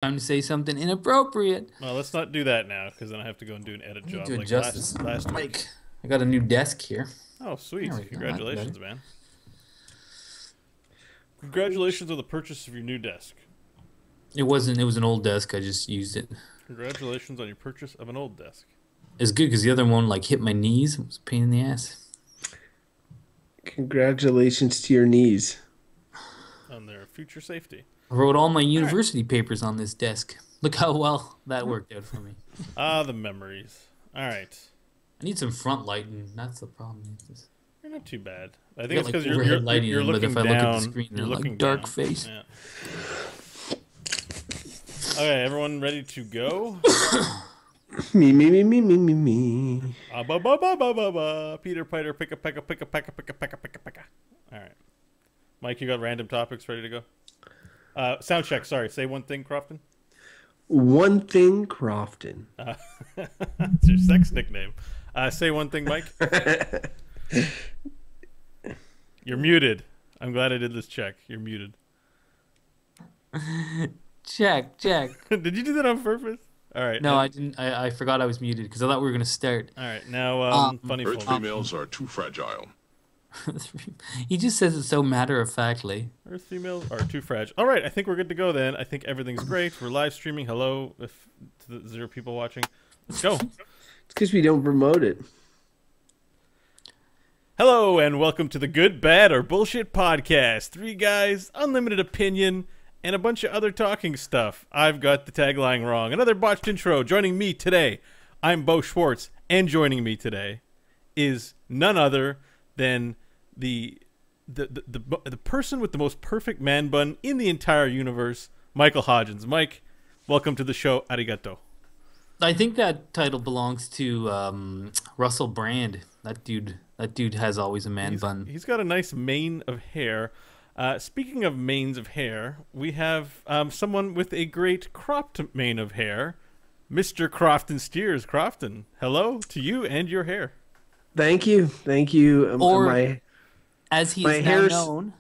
Time to say something inappropriate. Well, let's not do that now, because then I have to go and do an edit I need job to like adjust this last week. mic. I got a new desk here. Oh, sweet! There we go. Congratulations, man. Congratulations on the purchase of your new desk. It wasn't. It was an old desk. I just used it. Congratulations on your purchase of an old desk. It's good because the other one like hit my knees. It was a pain in the ass. Congratulations to your knees. On their future safety. I wrote all my university papers on this desk. Look how well that worked out for me. Ah, the memories. All right. I need some front lighting. That's the problem. You're not too bad. I I think got, it's like, because overhead lighting, you're but looking if I down. look at the screen, You're they're looking like dark down. face. Yeah. Okay, everyone ready to go? Me. Ba ba ba ba ba ba. Peter Piter, pick a pecka, pick a pecka, pick a pecka, pick a pecka. All right, Mike, you got random topics ready to go? Sound check. Sorry, say one thing, Crofton. One thing, Crofton. It's your sex nickname. Say one thing, Mike. You're muted. I'm glad I did this check. You're muted. Check. Did you do that on purpose? All right. No, I didn't. I forgot I was muted because I thought we were gonna start. All right. Now, funny Earth folk. females are too fragile. He just says it so matter of factly. Earth females are too fragile. All right. I think we're good to go then. I think everything's great. We're live streaming. Hello, to the 0 people watching. Let's go. It's because we don't promote it. Hello and welcome to the Good, Bad, or Bullshit podcast. 3 guys, unlimited opinion, and a bunch of other talking stuff. I've got the tagline wrong. Another botched intro. Joining me today, I'm Bo Schwartz, and joining me today is none other than the person with the most perfect man bun in the entire universe, Michael Hodgins. Mike, welcome to the show. Arigato. I think that title belongs to Russell Brand. That dude has always a man bun. He's got a nice mane of hair. Speaking of manes of hair, we have someone with a great cropped mane of hair, Mr. Crofton Steers. Crofton, hello to you and your hair. Thank you. Or, as he my is now hair's- known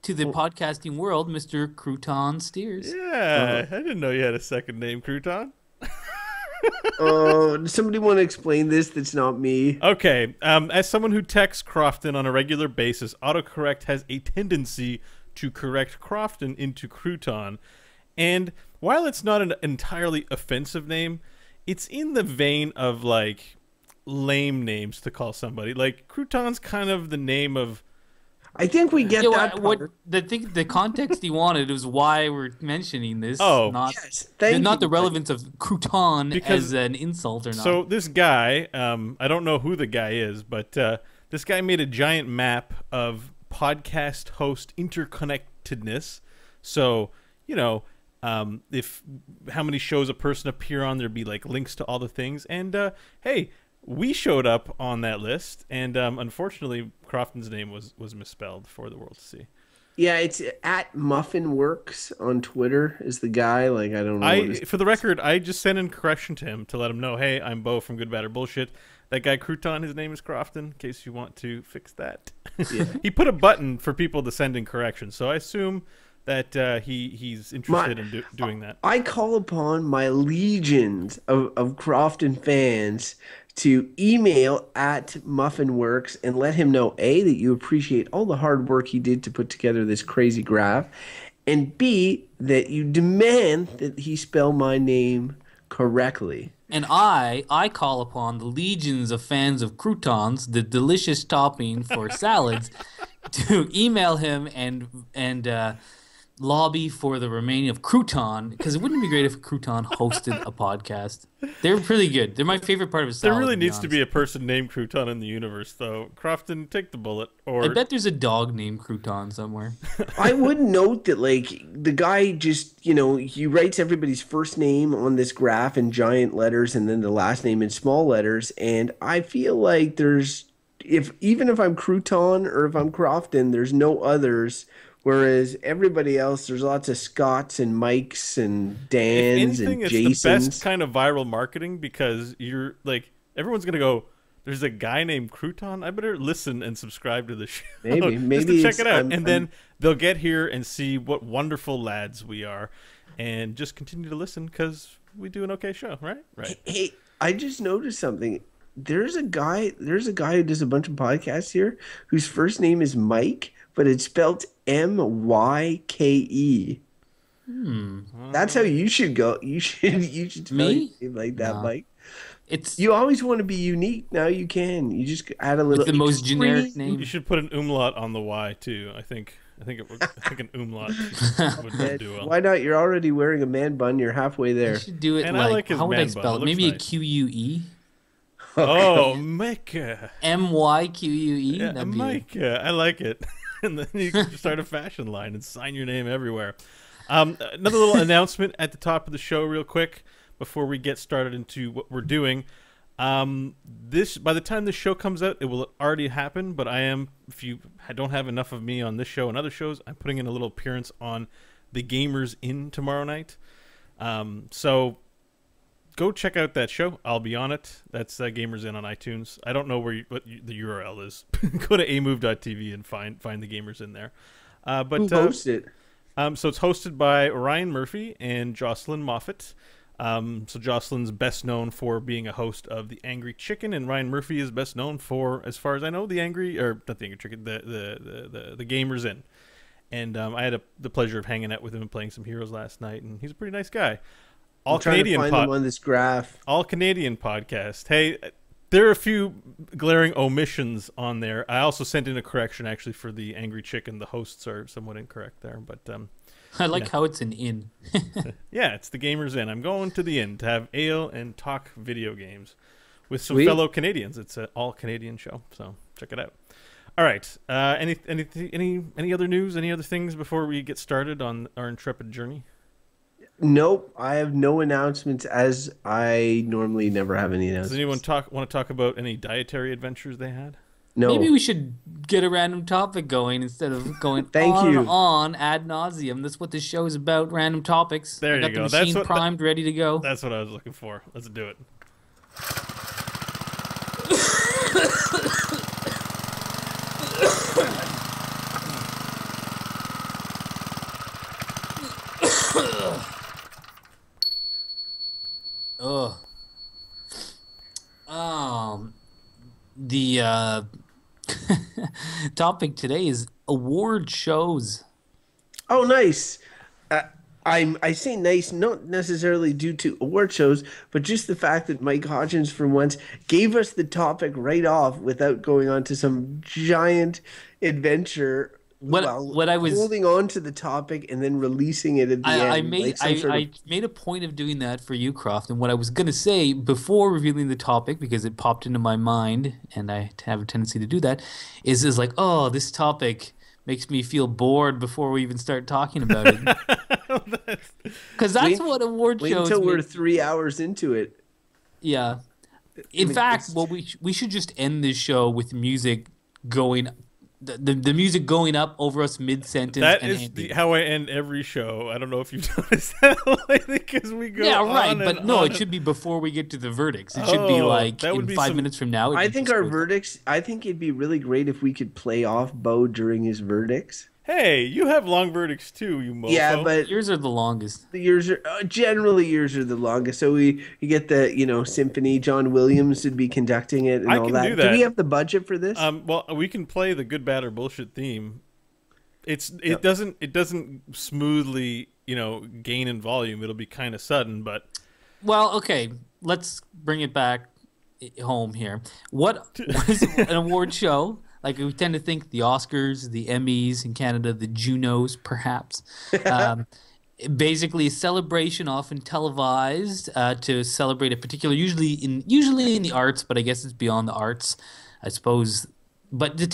to the podcasting world, Mr. Crouton Steers. Yeah, I didn't know you had a second name, Crouton. Oh, does somebody want to explain this? That's not me. Okay, as someone who texts Crofton on a regular basis, autocorrect has a tendency to correct Crofton into Crouton. And while it's not an entirely offensive name, it's in the vein of, like, lame names to call somebody. Like, Crouton's kind of the name of... I think we get Yeah, that what part. the context he wanted was why we're mentioning this. Oh. not Yes, thank not you. the relevance of crouton Because- as an insult or not. So this guy, I don't know who the guy is, but this guy made a giant map of podcast host interconnectedness. So, you know, if how many shows a person appear on, there'd be like links to all the things. And hey, we showed up on that list, and unfortunately, Crofton's name was misspelled for the world to see. Yeah, it's at Muffin Works on Twitter is the guy. Like, I don't know. what his- For the record, I just sent in correction to him to let him know, hey, I'm Bo from Good, Bad, or Bullshit. That guy Crouton, his name is Crofton, in case you want to fix that. Yeah. He put a button for people to send in corrections, so I assume that he's interested in doing that. I call upon my legions of Crofton fans to email at Muffinworks and let him know, A, that you appreciate all the hard work he did to put together this crazy graph, and B, that you demand that he spell my name correctly. And I call upon the legions of fans of croutons, the delicious topping for salads, to email him and lobby for the remaining of Crouton, because it wouldn't be great if Crouton hosted a podcast. They're pretty good. They're my favorite part of his salad. There really needs to be a person named Crouton in the universe, though. Crofton, take the bullet. Or I bet there's a dog named Crouton somewhere. I would note that, like, the guy just, he writes everybody's first name on this graph in giant letters and then the last name in small letters. And I feel like even if I'm Crouton or if I'm Crofton, there's no others. Whereas everybody else, there's lots of Scotts and Mikes and Dans anything, and it's Jasons. the best kind of viral marketing, because you're like, everyone's gonna go, there's a guy named Crouton, I better listen and subscribe to the show. Maybe just to check it's- it out. And then they'll get here and see what wonderful lads we are. and just continue to listen because we do an okay show, right? Right. Hey, I just noticed something. There's a guy who does a bunch of podcasts here whose first name is Mike, but it's spelled Myke. That's how you should go. You should spell your Me? name like that, No. Mike. It's You always want to be unique. Now you can. You just add a little with the most generic extreme. You name. should put an umlaut on the Y too. I think an umlaut would do well. Why not? You're already wearing a man bun. You're halfway You there. should do it And I like his how would I man spell bun. it? It looks Maybe a nice. QUE? Oh, Micah. MYQUE? Yeah, That'd be Micah. I like it. And then you can start a fashion line and sign your name everywhere. Another little announcement at the top of the show, real quick, before we get started into what we're doing. This by the time this show comes out, it will already happen. But if you don't have enough of me on this show and other shows, I'm putting in a little appearance on the Gamers Inn tomorrow night. So go check out that show. I'll be on it. That's Gamers Inn on iTunes. I don't know what the URL is. Go to amove.tv and find the Gamers Inn there. But Who hosts it? so it's hosted by Ryan Murphy and Jocelyn Moffat. So Jocelyn's best known for being a host of The Angry Chicken, and Ryan Murphy is best known for, as far as I know, not the Angry Chicken, the Gamers Inn. And I had the pleasure of hanging out with him and playing some Heroes last night, and he's a pretty nice guy. I'm trying to find them on this graph. All Canadian podcast. Hey, there are a few glaring omissions on there. I also sent in a correction actually for The Angry Chicken. The hosts are somewhat incorrect there, but I like how it's an inn. yeah, it's the Gamers Inn. I'm going to the inn to have ale and talk video games with some Sweet. fellow Canadians. It's an all Canadian show, so check it out. All right. Any other news? Any other things before we get started on our intrepid journey? Nope, I have no announcements, as I normally never have any announcements. Does anyone want to talk about any dietary adventures they had? No. Maybe we should get a random topic going instead of going Thank on you. and on ad nauseum. That's what this show is about, random topics. There I got you the go. machine primed, ready to go. That's what I was looking for. Let's do it. Ugh. The topic today is award shows. Oh, nice. I say nice, not necessarily due to award shows, but just the fact that Mike Hodgins, for once, gave us the topic right off without going on to some giant adventure. What I was holding on to the topic and then releasing it at the end. I made a point of doing that for you, Croft. And what I was gonna say before revealing the topic, because it popped into my mind, and I have a tendency to do that, is like, oh, this topic makes me feel bored before we even start talking about it. Because that's what award Wait shows. until we're 3 hours into it. Yeah. In fact, well, we should just end this show with music going. The music going up over us mid-sentence. That and is ending. how I end every show. I don't know if you've noticed that lately, because we go right, on but and no, on it should be before we get to the verdicts. It should be Oh, like that would in be 5 some- minutes from now. I think our verdicts, I think it'd be really great if we could play off Bo during his verdicts. Hey, you have long verdicts too, you mofo. Yeah, but Yours are the longest. yours are generally yours are the longest. So you get the symphony. John Williams would be conducting it and I all can that. do that. Do we have the budget for this? Well, we can play the good, bad, or bullshit theme. It doesn't smoothly gain in volume. It'll be kind of sudden, but Well, okay, let's bring it back home here. What is an award show? Like, we tend to think the Oscars, the Emmys in Canada, the Junos, perhaps. Basically, a celebration, often televised, to celebrate a particular, usually in the arts, but I guess it's beyond the arts, I suppose. But the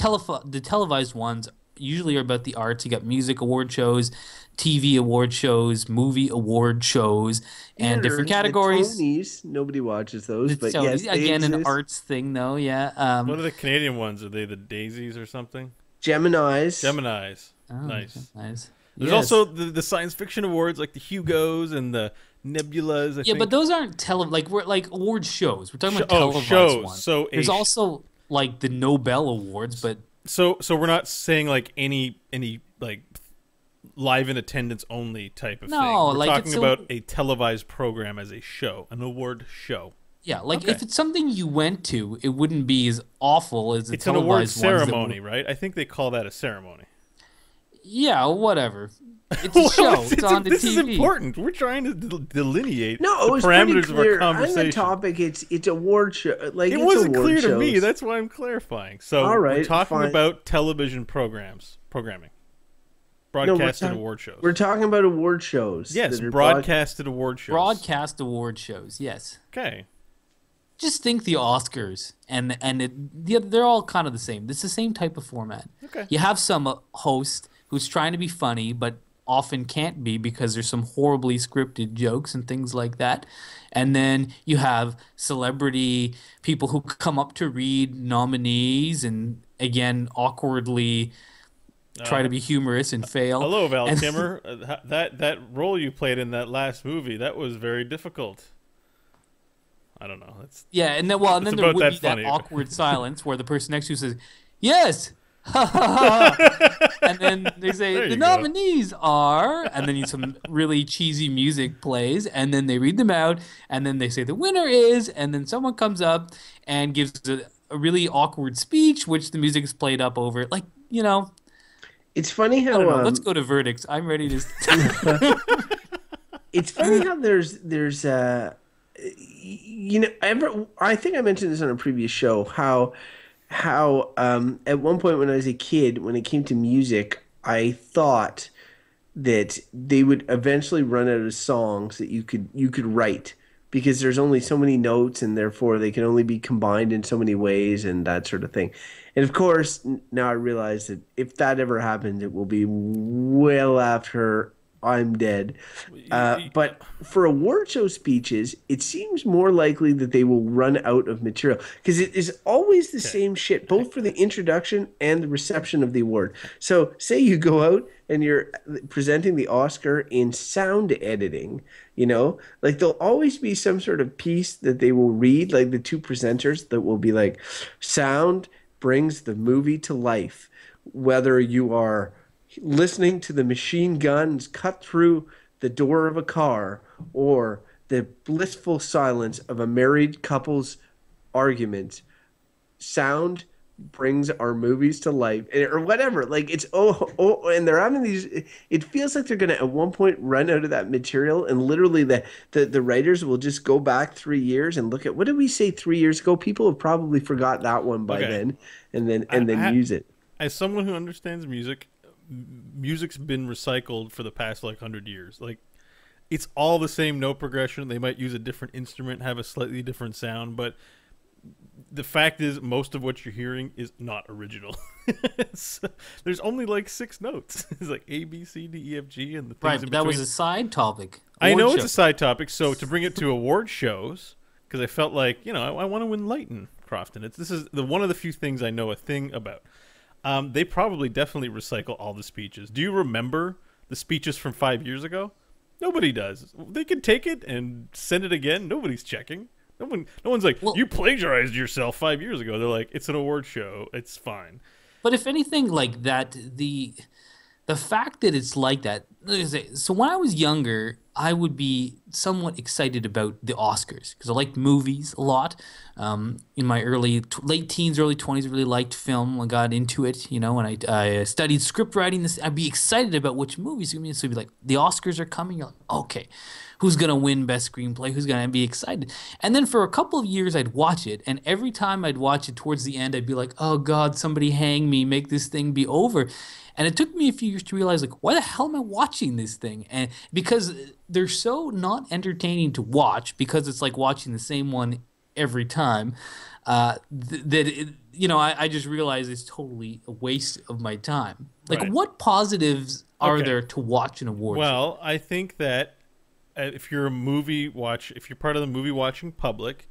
televised ones usually are about the arts. You got music award shows, TV award shows, movie award shows, and different Theater, categories. The Tonys, nobody watches those, but So, yes, they again, an exist. arts thing, though. Yeah. what are the Canadian ones? Are they the Daisies or something? Geminis. Geminis. Oh, Nice. Nice. There's Yes. also the science fiction awards, like the Hugos and the Nebulas. I Yeah, think. but those aren't we're like award shows. We're talking about Oh, televised shows. ones. So there's also like the Nobel Awards, but So we're not saying like any live in attendance only type of thing. No, We're like talking it's about a televised program as a show, an award show. yeah, like Okay. if it's something you went to, it wouldn't be as awful as the It's an award televised ones that were. ceremony, right? I think they call that a ceremony. Yeah, whatever. It's a show. It's on the this TV. is important. We're trying to delineate No, the it was pretty parameters of clear. our conversation. On the topic, it's award show. Like It it's wasn't award clear to shows. me. That's why I'm clarifying. So All right, we're talking fine. about television programming, No, broadcasted award shows. We're talking about award shows. Yes, that are broadcasted award shows. Broadcast award shows. Yes. Okay. Just think the Oscars they're all kind of the same. It's the same type of format. Okay. You have some host who's trying to be funny but often can't be because there's some horribly scripted jokes and things like that. And then you have celebrity people who come up to read nominees and again awkwardly try to be humorous and fail. Hello, Val And- Kimmer. That role you played in that last movie, that was very difficult. I don't know. That's Yeah, and then there about would that be funny. that awkward silence where the person next to you says, "Yes." And then they say There the you go. nominees are, and then some really cheesy music plays, and then they read them out, and then they say the winner is, and then someone comes up and gives a really awkward speech, which the music is played up over. Like, It's funny I how don't know. Let's go to verdicts. I'm ready to. it's funny how there's I think I mentioned this on a previous show how at one point when I was a kid, when it came to music, I thought that they would eventually run out of songs that you could write because there's only so many notes and therefore they can only be combined in so many ways and that sort of thing. And of course, now I realize that if that ever happens, it will be well after I'm dead. But for award show speeches, it seems more likely that they will run out of material because it is always the same shit, both for the introduction and the reception of the award. So say you go out and you're presenting the Oscar in sound editing, like there'll always be some sort of piece that they will read, like the two presenters that will be like, sound brings the movie to life, whether you are listening to the machine guns cut through the door of a car or the blissful silence of a married couple's argument. Sound brings our movies to life, or whatever. Like it's and they're having these. It feels like they're gonna at one point run out of that material, and literally the writers will just go back 3 years and look at what did we say 3 years ago. People have probably forgot that one by then, and then use it. As someone who understands music, music's been recycled for the past 100 years. Like it's all the same note progression. They might use a different instrument, have a slightly different sound, but the fact is most of what you're hearing is not original. There's only 6 notes. It's like A, B, C, D, E, F, G, and the things Right, in but between. that was a side topic. I know Award it's show. a side topic, so to bring it to award shows, because I felt like, I want to enlighten Crofton. This is one of the few things I know a thing about. They probably definitely recycle all the speeches. Do you remember the speeches from 5 years ago? Nobody does. They can take it and send it again. Nobody's checking. No one's like, you plagiarized yourself 5 years ago. They're like, it's an award show. It's fine. But if anything like that, the fact that it's like that. So when I was younger, I would be somewhat excited about the Oscars because I liked movies a lot. In my late teens, early 20s, I really liked film. I got into it, and I studied script writing. I'd be excited about which movies. So it'd be like, the Oscars are coming. You're like, okay, who's going to win Best Screenplay? Who's going to be excited? And then for a couple of years, I'd watch it. And every time I'd watch it towards the end, I'd be like, oh, God, somebody hang me. Make this thing be over. And it took me a few years to realize, why the hell am I watching this thing? And because they're so not entertaining to watch, because it's like watching the same one every time, I just realized it's totally a waste of my time. Right. What positives are there to watch an award show? Well, I think that if you're if you're part of the movie watching public,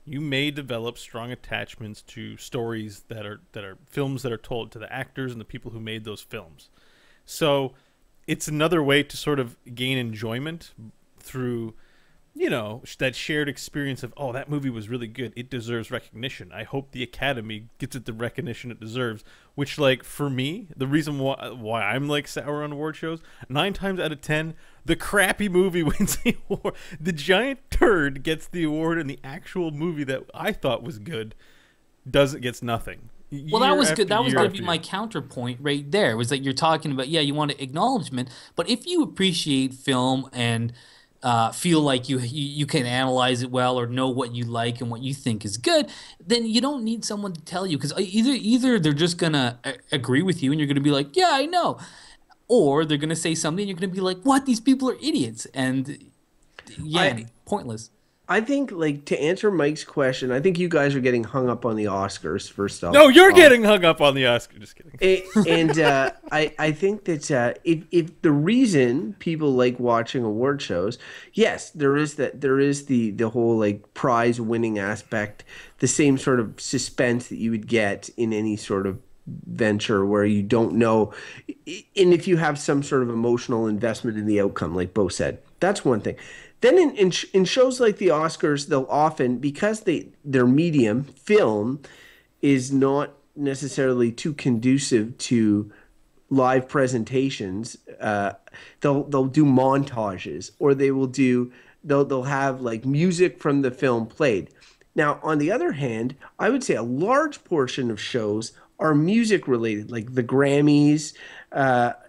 you may develop strong attachments to stories that are films that are told, to the actors and the people who made those films. So it's another way to sort of gain enjoyment through that shared experience of, oh, that movie was really good. It deserves recognition. I hope the Academy gets it the recognition it deserves. Which, like, for me, the reason why I'm like sour on award shows, 9 times out of 10, the crappy movie wins the award. The giant turd gets the award, and the actual movie that I thought was good gets nothing. Well, that was good. That was going to be year. my counterpoint right there. Was that you're talking about? Yeah, you want acknowledgement, but if you appreciate film and feel like you can analyze it well or know what you like and what you think is good, then you don't need someone to tell you, because either they're just gonna agree with you and you're gonna be like, yeah, I know, or they're gonna say something and you're gonna be like, what? These people are idiots, and yeah, I pointless. I think, like, to answer Mike's question, I think you guys are getting hung up on the Oscars first off. No, you're getting hung up on the Oscar. Just kidding. I think that if the reason people like watching award shows, yes, there is the whole like prize winning aspect, the same sort of suspense that you would get in any sort of venture where you don't know, and if you have some sort of emotional investment in the outcome, like Bo said, that's one thing. Then in shows like the Oscars, they'll often, because their medium, film, is not necessarily too conducive to live presentations. They'll do montages, or they'll have like music from the film played. Now, on the other hand, I would say a large portion of shows are music related, like the Grammys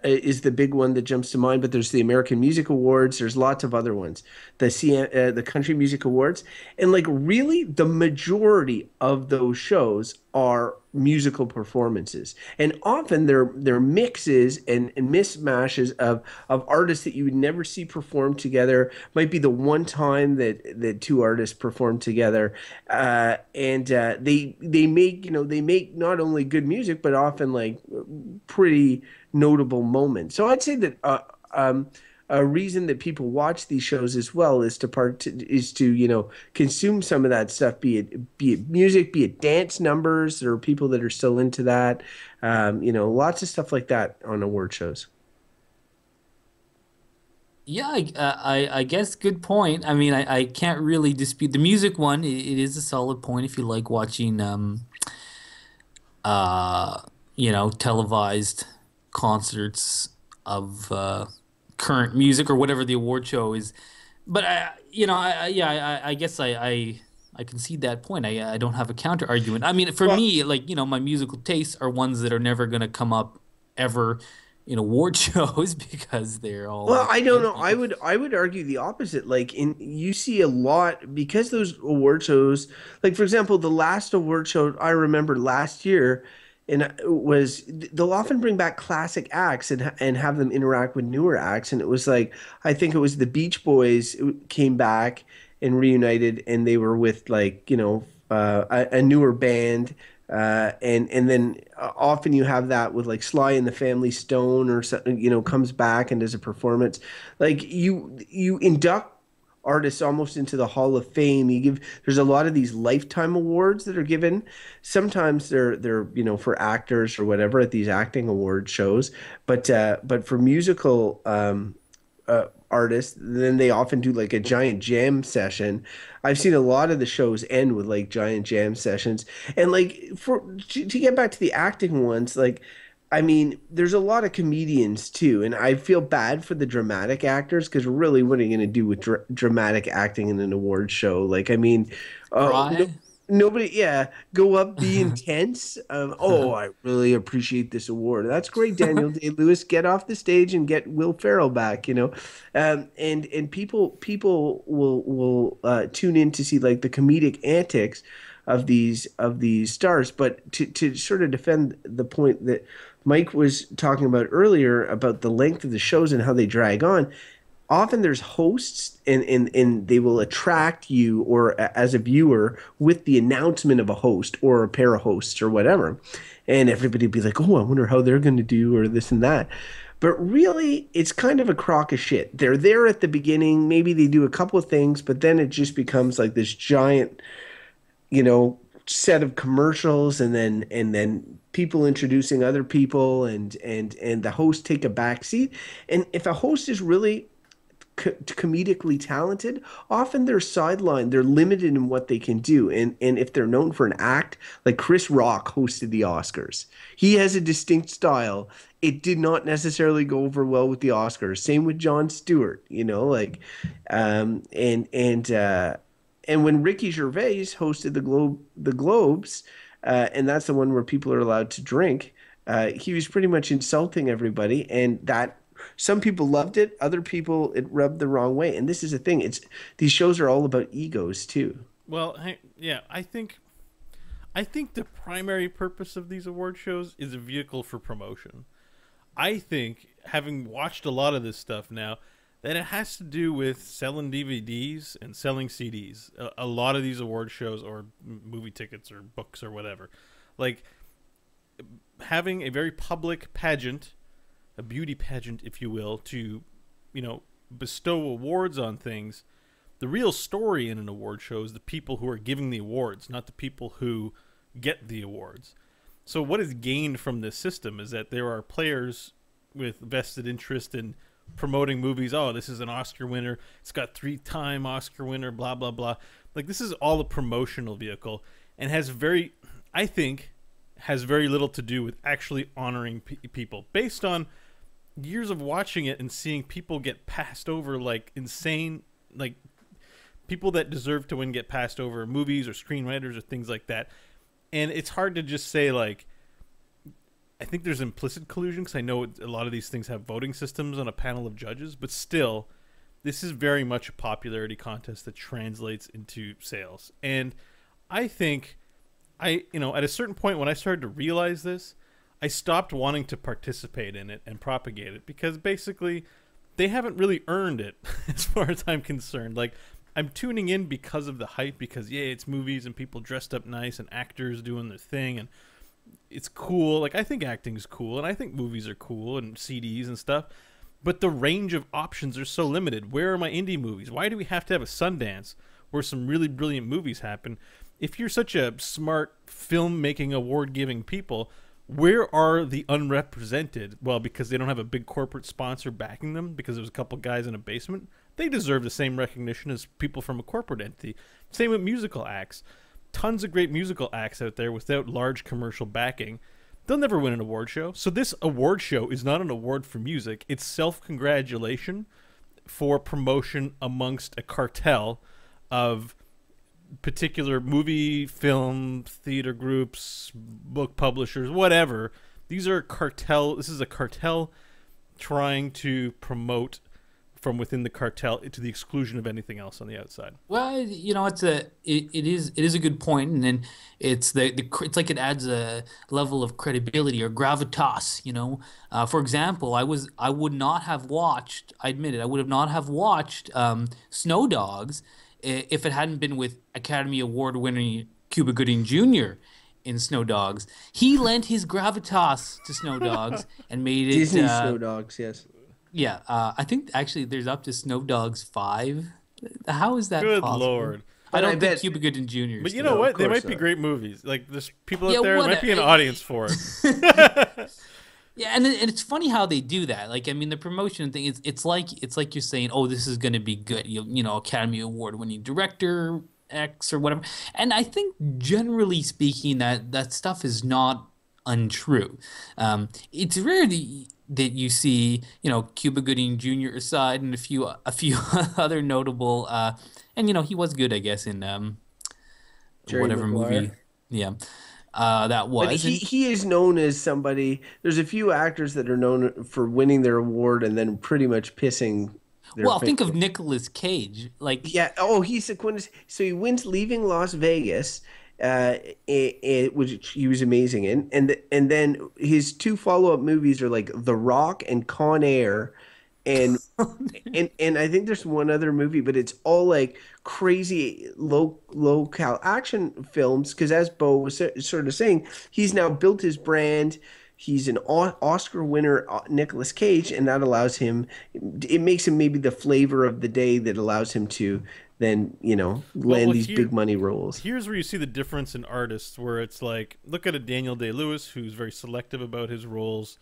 is the big one that jumps to mind. But there's the American Music Awards. There's lots of other ones, the Country Music Awards, and like really the majority of those shows are musical performances, and often they're mixes and mismatches of artists that you would never see perform together. Might be the one time that two artists perform together, and they make not only good music but often like pretty notable moments. So I'd say that a reason that people watch these shows as well is to consume some of that stuff, be it music, be it dance numbers. There are people that are still into that. Lots of stuff like that on award shows. Yeah, I guess good point. I mean, I can't really dispute the music one. It is a solid point if you like watching uh televised concerts of current music or whatever the award show is. But I guess I concede that point. I don't have a counter argument. I mean, for Well, me, like, my musical tastes are ones that are never gonna come up ever in award shows because they're all Well, like I don't know. edgy. I would argue the opposite. Like you see a lot because those award shows, like for example, the last award show I remember last year, and it was they'll often bring back classic acts and have them interact with newer acts, and it was like I think it was the Beach Boys came back and reunited, and they were with like a newer band. And then often you have that with like Sly and the Family Stone or something, comes back and does a performance. Like you induct artists almost into the Hall of Fame. There's a lot of these lifetime awards that are given. Sometimes they're for actors or whatever at these acting award shows, but for musical artists, then they often do like a giant jam session. I've seen a lot of the shows end with like giant jam sessions. And like to get back to the acting ones, like I mean, there's a lot of comedians too, and I feel bad for the dramatic actors because really, what are you going to do with dramatic acting in an award show? Like, I mean, no, Cry. nobody, yeah, go up, be intense. Oh, I really appreciate this award. That's great, Daniel Day-Lewis. Get off the stage and get Will Ferrell back. And people will tune in to see like the comedic antics of these stars. But to sort of defend the point that Mike was talking about earlier about the length of the shows and how they drag on, often there's hosts and they will attract you or as a viewer with the announcement of a host or a pair of hosts or whatever. And everybody will be like, oh, I wonder how they're going to do or this and that. But really, it's kind of a crock of shit. They're there at the beginning. Maybe they do a couple of things, but then it just becomes like this giant set of commercials and then people introducing other people and the host take a back seat. And if a host is really comedically talented, often they're sidelined. They're limited in what they can do. And if they're known for an act, like Chris Rock hosted the Oscars, he has a distinct style. It did not necessarily go over well with the Oscars. Same with Jon Stewart, you know, like, um, and and uh, and when Ricky Gervais hosted the Globes, and that's the one where people are allowed to drink. He was pretty much insulting everybody, and that some people loved it, other people it rubbed the wrong way. And this is the thing; it's these shows are all about egos too. Well, yeah, I think the primary purpose of these award shows is a vehicle for promotion. I think, having watched a lot of this stuff now, that it has to do with selling DVDs and selling CDs. A lot of these award shows, or movie tickets, or books, or whatever, like having a very public pageant, a beauty pageant, if you will, to, you know, bestow awards on things. The real story in an award show is the people who are giving the awards, not the people who get the awards. So what is gained from this system is that there are players with vested interest in promoting movies. Oh, this is an Oscar winner. It's got 3-time Oscar winner, blah, blah, blah. Like, this is all a promotional vehicle and has very, I think, has very little to do with actually honoring people. Based on years of watching it and seeing people get passed over like insane, like people that deserve to win get passed over, movies or screenwriters or things like that. And it's hard to just say, like, I think there's implicit collusion because I know a lot of these things have voting systems on a panel of judges, but still, this is very much a popularity contest that translates into sales. And I think at a certain point when I started to realize this, I stopped wanting to participate in it and propagate it because basically they haven't really earned it as far as I'm concerned. Like, I'm tuning in because of the hype, because yeah, it's movies and people dressed up nice and actors doing their thing and it's cool. Like, I think acting is cool and I think movies are cool and CDs and stuff, but the range of options are so limited. Where are my indie movies? Why do we have to have a Sundance where some really brilliant movies happen? If you're such a smart filmmaking award-giving people, where are the unrepresented? Well, because they don't have a big corporate sponsor backing them, because there's a couple guys in a basement. They deserve the same recognition as people from a corporate entity. Same with musical acts. Tons of great musical acts out there without large commercial backing. They'll never win an award show. So this award show is not an award for music. It's self-congratulation for promotion amongst a cartel of particular movie, film, theater groups, book publishers, whatever. These are cartel. This is a cartel trying to promote from within the cartel to the exclusion of anything else on the outside. Well, it is a good point, and then it's it's like it adds a level of credibility or gravitas. For example, I would not have watched. I admit it. I would have not have watched Snow Dogs if it hadn't been with Academy Award winning Cuba Gooding Jr. in Snow Dogs. He lent his gravitas to Snow Dogs and made it Disney Snow Dogs, yes. Yeah, I think actually there's up to Snow Dogs 5. How is that Good possible? Lord. I don't I think bet- Cuba Gooding Jr. But you still- know what? They course might be not. great movies. Like, there's people Yeah, out there, what there might be an a- audience for it. Yeah, and it's funny how they do that. Like, I mean, the promotion thing is it's like you're saying, oh, this is going to be good. Academy Award winning director X or whatever. And I think generally speaking that stuff is not untrue. It's rare that you see, Cuba Gooding Jr. aside and a few other notable and he was good, I guess, in Jerry whatever Maguire. movie. Yeah. That But was. he is known as somebody. There's a few actors that are known for winning their award and then pretty much pissing their Well, think of pants. Nicolas Cage. Like, Yeah. Oh, he's the quintess. So he wins Leaving Las Vegas, which he was amazing in, and then his two follow-up movies are like The Rock and Con Air, and and I think there's one other movie, but it's all like crazy low-cal action films. Because as Bo was sort of saying, he's now built his brand. He's an Oscar winner, Nicolas Cage, and that allows him. It makes him maybe the flavor of the day that allows him to then land these big money roles. Here's where you see the difference in artists, where it's like, look at a Daniel Day-Lewis, who's very selective about his roles,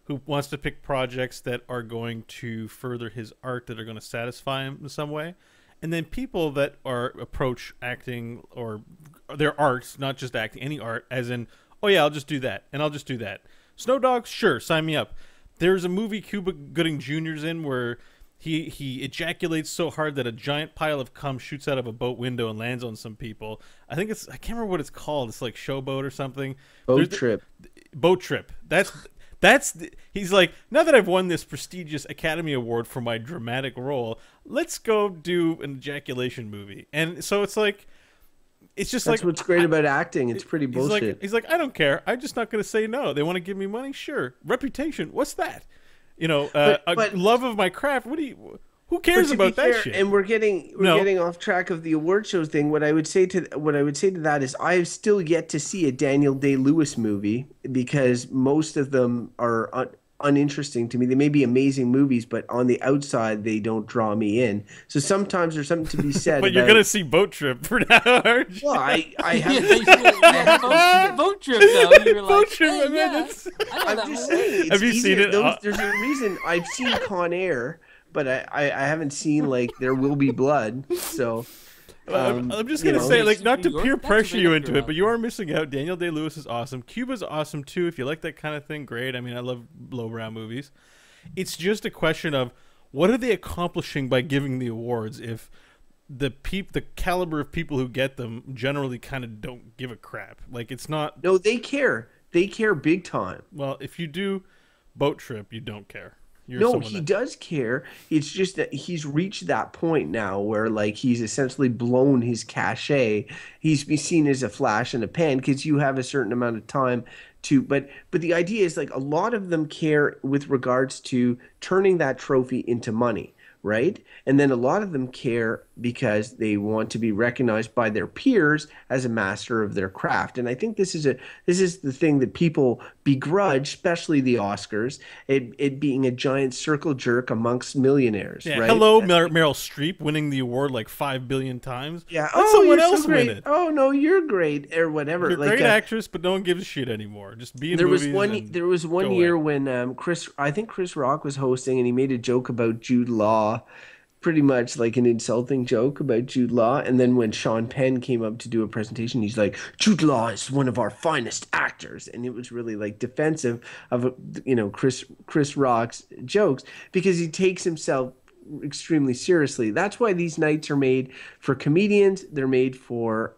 who wants to pick projects that are going to further his art, that are going to satisfy him in some way, and then people that are approach acting or their arts, not just acting, any art, as in, oh yeah, I'll just do that, and I'll just do that. Snow Dogs, sure, sign me up. There's a movie Cuba Gooding Jr.'s in where he ejaculates so hard that a giant pile of cum shoots out of a boat window and lands on some people. I can't remember what it's called. It's like Showboat or something. Boat Trip. Boat Trip. He's like, now that I've won this prestigious Academy Award for my dramatic role, let's go do an ejaculation movie. And so it's like, it's just That's like, what's great about acting. It's pretty bullshit. He's like, I don't care. I'm just not going to say no. They want to give me money? Sure. Reputation? What's that? You know, but love of my craft. Who cares about that shit? And we're getting off track of the award show thing. What I would say to that is, I've still yet to see a Daniel Day-Lewis movie, because most of them are uninteresting to me. They may be amazing movies, but on the outside, they don't draw me in. So sometimes there's something to be said. But you're gonna see Boat Trip for now, aren't you? Well, I have Boat Trip though. You're like, Boat Trip, hey, man. I'm just saying. Have you seen it? There's a reason. I've seen Con Air, but I haven't seen like There Will Be Blood. So I'm just gonna say, like, not to peer pressure you into it, but you are missing out. Daniel Day-Lewis is awesome. Cuba's awesome too. If you like that kind of thing, great. I mean, I love lowbrow movies. It's just a question of what are they accomplishing by giving the awards if the caliber of people who get them generally kind of don't give a crap. Like, it's not. No, they care. They care big time. Well, if you do Boat Trip, you don't care. No, he does care. It's just that he's reached that point now where, like, he's essentially blown his cachet. He's been seen as a flash in a pan because you have a certain amount of time to. But the idea is, like, a lot of them care with regards to turning that trophy into money, right? And then a lot of them care because they want to be recognized by their peers as a master of their craft. And I think this is the thing that people begrudge, especially the Oscars, it being a giant circle jerk amongst millionaires. Yeah, right? Hello, Meryl Streep winning the award like 5 billion times. Yeah, let someone you're else so great. win it. Oh no, you're great, or whatever. You're a like, great actress, but no one gives a shit anymore. Just be in movies. There was one year when I think Chris Rock was hosting, and he made a joke about Jude Law. Pretty much like an insulting joke about Jude Law. And then when Sean Penn came up to do a presentation, he's like, Jude Law is one of our finest actors. And it was really like defensive of, Chris Rock's jokes, because he takes himself extremely seriously. That's why these nights are made for comedians. They're made for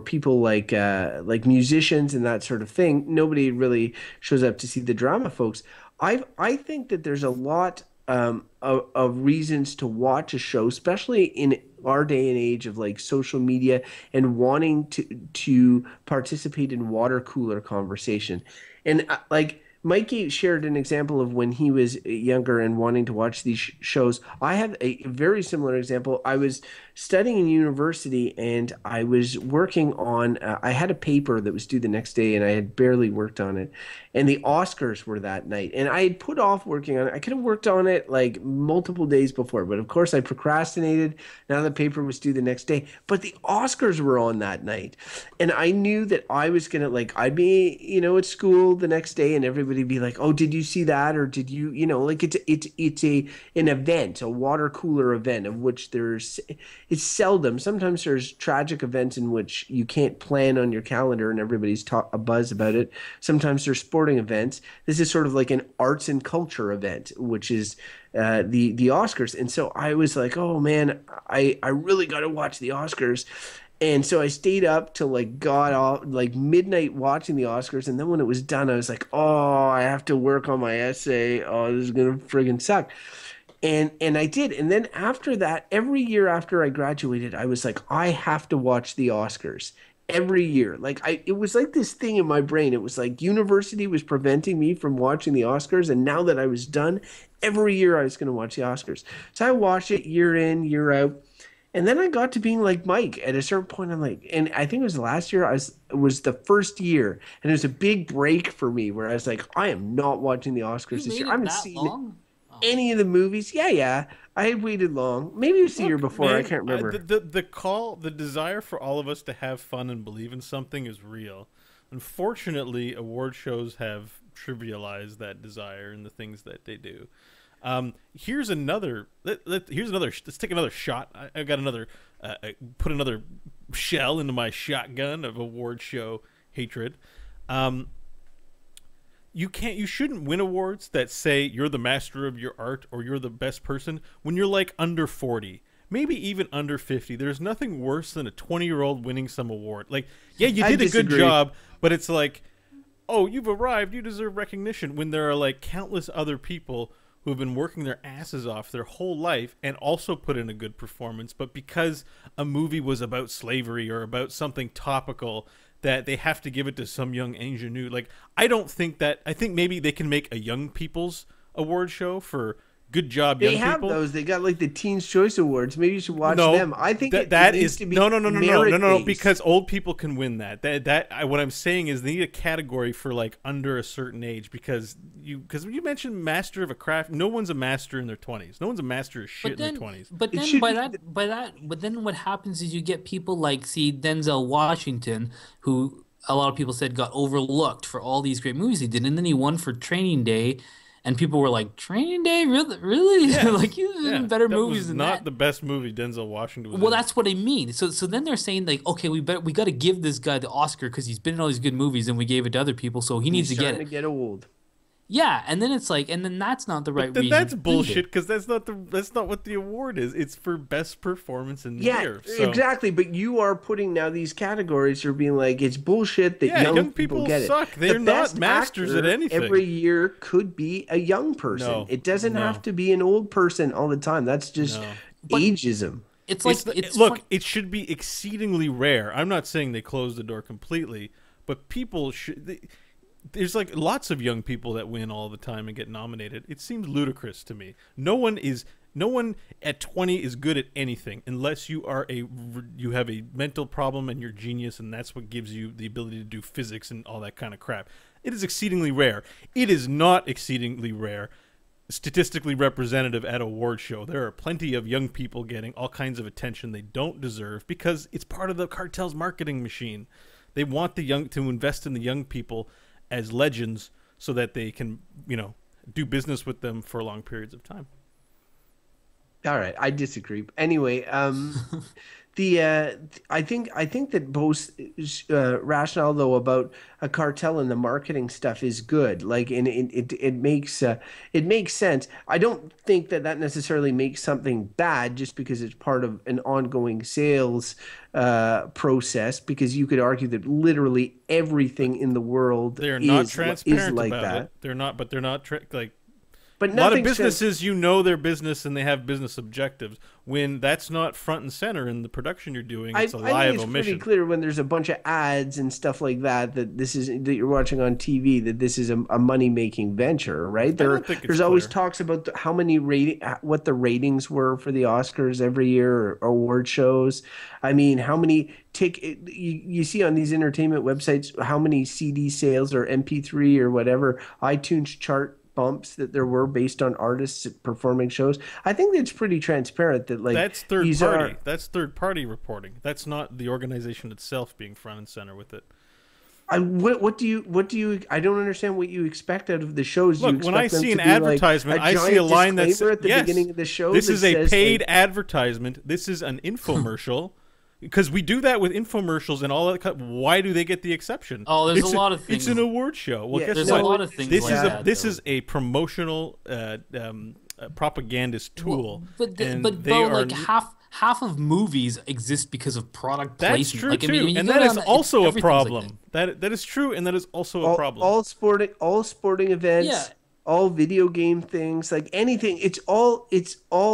people like musicians and that sort of thing. Nobody really shows up to see the drama folks. I think that there's a lot of reasons to watch a show, especially in our day and age of like social media and wanting to participate in water cooler conversation. And like Mikey shared an example of when he was younger and wanting to watch these shows. I have a very similar example. I was studying in university and I was working on I had a paper that was due the next day and I had barely worked on it, and the Oscars were that night, and I had put off working on it. I could have worked on it like multiple days before, but of course I procrastinated. Now the paper was due the next day, but the Oscars were on that night, and I knew that I was gonna, like, I'd be at school the next day and everybody be like, oh, did you see that, or did you like, it's an event, a water cooler event, of which it's seldom. Sometimes there's tragic events in which you can't plan on your calendar and everybody's a buzz about it. Sometimes there's sporting events. This is sort of like an arts and culture event, which is the Oscars. And so I was like, oh man, I really got to watch the Oscars. And so I stayed up till like midnight watching the Oscars. And then when it was done, I was like, oh, I have to work on my essay. Oh, this is going to friggin' suck. And I did. And then after that, every year after I graduated, I was like, I have to watch the Oscars every year. Like, it was like this thing in my brain. It was like university was preventing me from watching the Oscars. And now that I was done, every year I was going to watch the Oscars. So I watched it year in, year out. And then I got to being like Mike. At a certain point, I'm like, and I think it was last year, it was the first year. And it was a big break for me where I was like, I am not watching the Oscars this year. I haven't seen any of the movies. Yeah. I had waited long. Maybe it was the year before. Man, I can't remember. The desire for all of us to have fun and believe in something is real. Unfortunately, award shows have trivialize that desire and the things that they do. Here's another. Let's take another shot. I got another. Put another shell into my shotgun of award show hatred. You shouldn't win awards that say you're the master of your art or you're the best person when you're like under 40. Maybe even under 50. There's nothing worse than a 20-year-old winning some award. Like, yeah, you did a good job, but it's like, oh, you've arrived, you deserve recognition, when there are like countless other people who have been working their asses off their whole life and also put in a good performance, but because a movie was about slavery or about something topical, that they have to give it to some young ingenue. Like, I think maybe they can make a young people's award show for good job, young people. They have those. They got like the Teen's Choice Awards. Maybe you should watch them. I think that needs is to be no, because old people can win that. What I'm saying is they need a category for like under a certain age, because you mentioned master of a craft. No one's a master in their 20s. No one's a master of shit in their 20s. But then what happens is you get people like, see, Denzel Washington, who a lot of people said got overlooked for all these great movies he did, and then he won for Training Day. And people were like, Training Day? Really? Yeah. Like, he's in better movies than that. Not the best movie Denzel Washington was in. Well, that's what I mean. So then they're saying, like, okay, we got to give this guy the Oscar because he's been in all these good movies, and we gave it to other people, so he needs to get it. He's starting to get old. Yeah, and then it's like, and then that's not the right reason. That's bullshit, because that's not what the award is. It's for best performance in the year. So. Exactly. But you are putting now these categories. You're being like, it's bullshit that young people get suck. it. They're not masters at anything. Every year could be a young person. No, it doesn't have to be an old person all the time. That's just ageism. It should be exceedingly rare. I'm not saying they close the door completely, but people should. There's like lots of young people that win all the time and get nominated. It seems ludicrous to me. No one at 20 is good at anything unless you have a mental problem and you're genius, and that's what gives you the ability to do physics and all that kind of crap. It is exceedingly rare. It is not exceedingly rare, statistically representative at a award show. There are plenty of young people getting all kinds of attention they don't deserve because it's part of the cartel's marketing machine. They want the young to invest in the young people as legends so that they can, do business with them for long periods of time. All right, I disagree. Anyway, I think that both rationale though about a cartel and the marketing stuff is good. Like, and it makes sense. I don't think that necessarily makes something bad just because it's part of an ongoing sales process. Because you could argue that literally everything in the world they're not transparent is like about that. It. They're not, but they're not like. But a lot of businesses, their business and they have business objectives. When that's not front and center in the production you're doing, it's a lie of omission. It's pretty clear when there's a bunch of ads and stuff like that that you're watching on TV, that this is a money making venture, right? There's always talks about what the ratings were for the Oscars every year or award shows. I mean, how many you see on these entertainment websites how many CD sales or MP3 or whatever iTunes chart bumps that there were based on artists performing shows. I think it's pretty transparent that that's third party. That's third party reporting. That's not the organization itself being front and center with it. What do you? I don't understand what you expect out of the shows. Look, when I see an advertisement, I see a line that says, at the beginning of the show. This is a paid advertisement. This is an infomercial. Because we do that with infomercials and all that. Why do they get the exception? Oh, there's a lot of things. It's an award show. Well, guess there's what? a lot of things. This is a promotional propagandist tool. Half of movies exist because of product placement. That's true too, and that is also a problem. That is true, and that is also a problem. All sporting events. Yeah. All video game things, like anything, it's all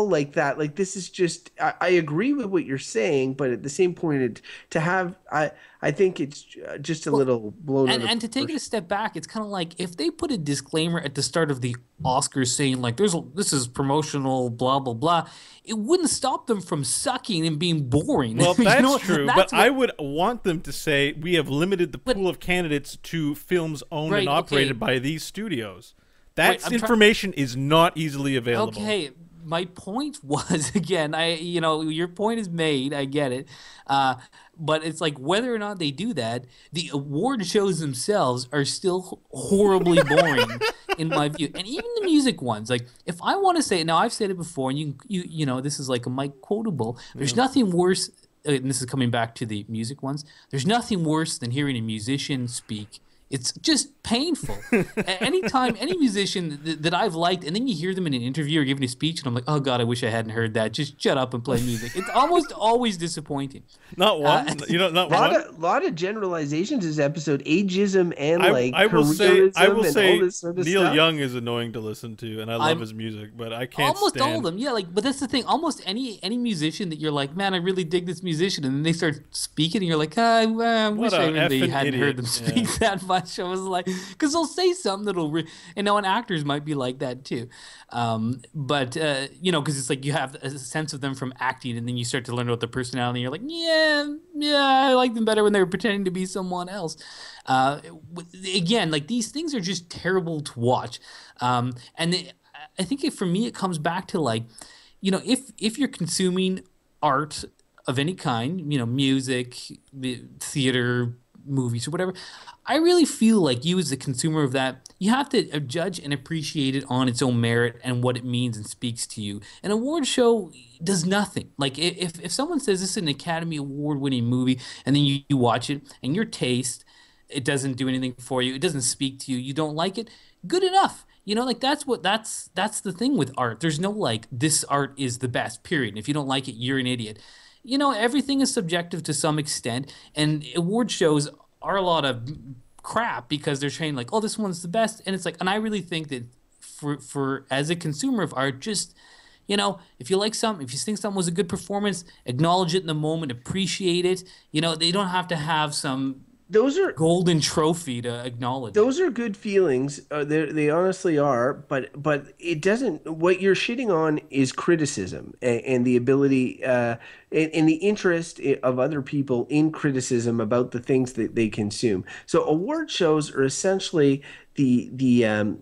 like that. Like, this is just, I agree with what you're saying, but at the same point, I think it's just a little blown. And to take it a step back, it's kind of like if they put a disclaimer at the start of the Oscars saying like this is promotional, blah blah blah, it wouldn't stop them from sucking and being boring. Well, that's true, but I would want them to say we have limited the pool of candidates to films owned and operated by these studios. That information is not easily available. Okay, my point was again, your point is made. I get it, uh, but it's like whether or not they do that, the award shows themselves are still horribly boring in my view, and even the music ones. Like if I want to say it now, I've said it before, and this is like a Mike quotable. There's nothing worse. And this is coming back to the music ones. There's nothing worse than hearing a musician speak. It's just painful. Anytime any musician that I've liked, and then you hear them in an interview or giving a speech, and I'm like, oh God, I wish I hadn't heard that. Just shut up and play music. It's almost always disappointing. Not one, not one. Lot of generalizations this episode, ageism and I will say all this sort of Neil stuff. Young is annoying to listen to, and I love his music, but I can't Almost stand. all of them, yeah. Like, but that's the thing. Almost any musician that you're like, man, I really dig this musician, and then they start speaking, and you're like, I wish I really hadn't heard them speak that much. I was like, because they'll say something that'll, and actors might be like that too. But because it's like you have a sense of them from acting, and then you start to learn about their personality. And you're like, yeah, I like them better when they were pretending to be someone else. Again, like these things are just terrible to watch. I think for me, it comes back to like, if you're consuming art of any kind, music, theater, movies, or whatever, I really feel like you as the consumer of that, you have to judge and appreciate it on its own merit and what it means and speaks to you. An award show does nothing. Like if someone says this is an Academy Award winning movie, and then you watch it and your taste, it doesn't do anything for you, it doesn't speak to you, you don't like it, good enough. Like that's the thing with art. There's no like this art is the best, period. And if you don't like it, you're an idiot. Everything is subjective to some extent, and award shows are a lot of crap because they're saying like, oh, this one's the best, and it's like, and I really think that for as a consumer of art, just if you like something, if you think something was a good performance, acknowledge it in the moment, appreciate it. They don't have to have some Those are golden trophy to acknowledge those are good feelings. They honestly are, but it doesn't. What you're shitting on is criticism and the ability and the interest of other people in criticism about the things that they consume. So award shows are essentially the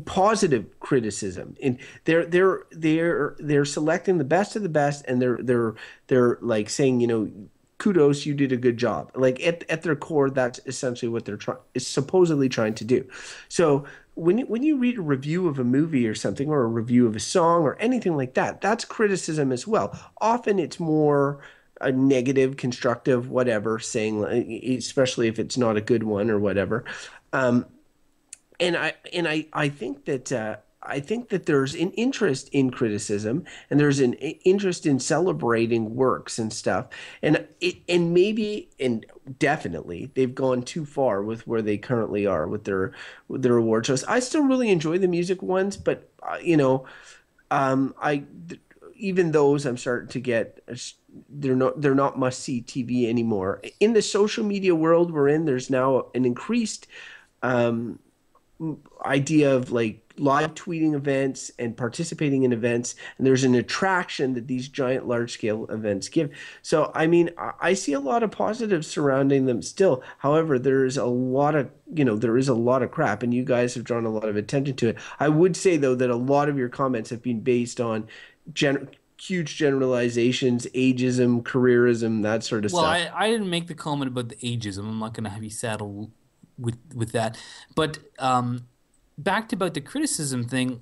positive criticism, and they're selecting the best of the best, and they're like saying, kudos, you did a good job. Like at their core, that's essentially what they're supposedly trying to do. So when you read a review of a movie or something, or a review of a song or anything like that, that's criticism as well. Often it's more a negative, constructive, whatever, saying, especially if it's not a good one or whatever. And I think that. I think that there's an interest in criticism, and there's an interest in celebrating works and stuff. And definitely they've gone too far with where they currently are with their award shows. I still really enjoy the music ones, but even those I'm starting to get, they're not must see TV anymore. In the social media world we're in, there's now an increased idea of like live tweeting events and participating in events, and there's an attraction that these giant large scale events give. So I mean, I see a lot of positives surrounding them still. However, there is a lot of crap, and you guys have drawn a lot of attention to it. I would say though that a lot of your comments have been based on huge generalizations, ageism, careerism, that sort of stuff. Well, I didn't make the comment about the ageism. I'm not going to have you saddle with that. But back about the criticism thing,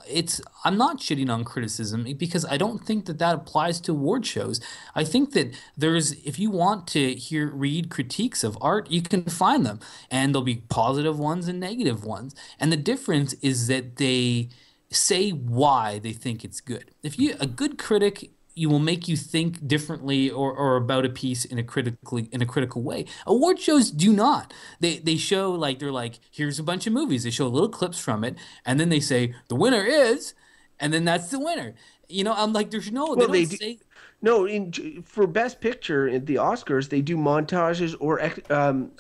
I'm not shitting on criticism because I don't think that applies to award shows. I think that if you want to read critiques of art, you can find them, and there'll be positive ones and negative ones. And the difference is that they say why they think it's good. A good critic, you will make you think differently or about a piece in a critical way. Award shows do not. They show like, they're like, here's a bunch of movies. They show little clips from it, and then they say the winner is, and then that's the winner. I'm like, there's no. Well, they don't say. No, for Best Picture at the Oscars, they do montages